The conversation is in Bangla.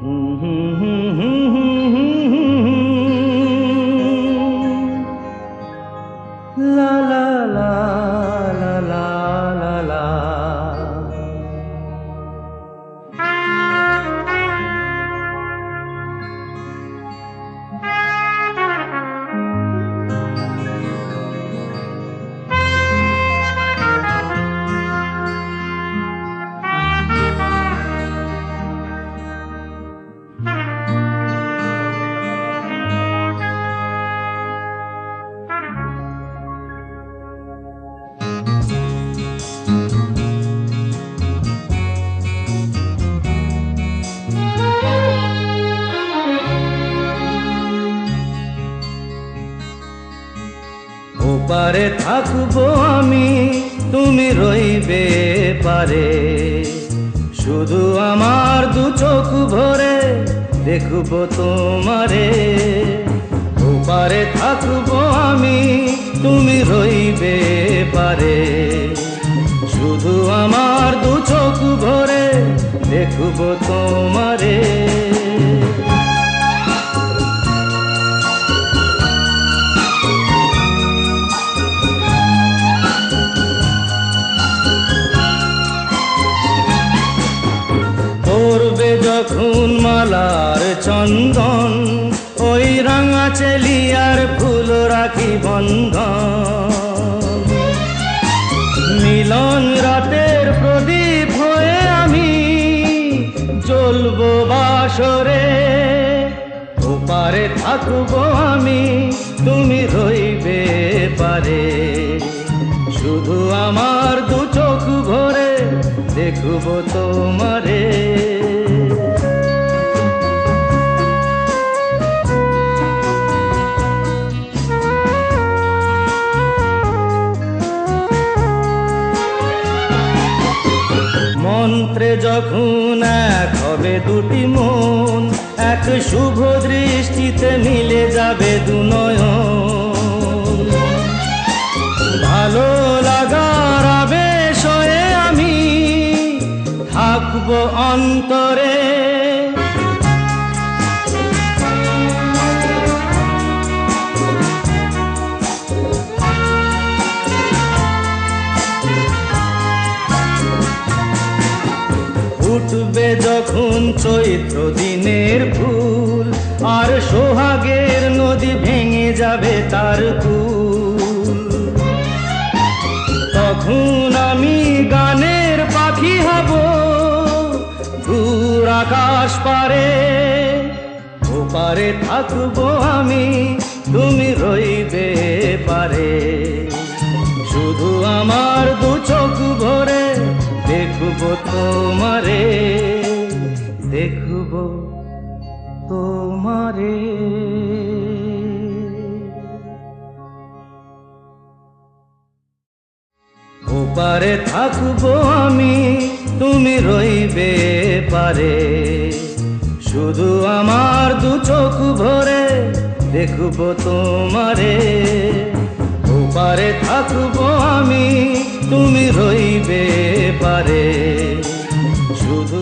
La la la la la la la. ওপারে থাকবো আমি, তুমি রইবে পারে, শুধু আমার দু চোখ ভরে দেখবো তোমারে। ওপারে থাকবো আমি, তুমি রইবে পারে, শুধু আমার দু চোখ ভরে দেখবো তোমারে। পড়বে যখন মালার চন্দন, ওই রাঙা চেলিয়ার ফুল রাখি বন্ধন। মিলন রাতের প্রদীপ হয়ে আমি জ্বলবো বাসরে। ওপারে থাকবো আমি, তুমি রইবে পারে, শুধু আমার দু চোখ ভরে দেখবো তোমারে। মন্ত্রে যখন এক হবে দুটি মন, এক শুভ দৃষ্টিতে মিলে যাবে দু নয়ন। ভালো লাগার আবেশ হয়ে আমি থাকবো অন্তরে। উঠবে যখন চৈত্র দিনের ফুল, আর সোহাগের নদী ভেঙে যাবে তার কুল। তখন আমি গানের পাখি হব দূর আকাশ পারে। ওপারে থাকবো আমি, তুমি রইবে পারে, শুধু আমার দু চোখ ভরে দেখবো তোমারে, দেখবো তোমারে। ওপারে থাকবো আমি, তুমি রইবে পারে, শুধু আমার দু চোখ ভরে দেখবো তোমারে। ওপারে থাকবো আমি, তুমি রইবে পারে, শুধু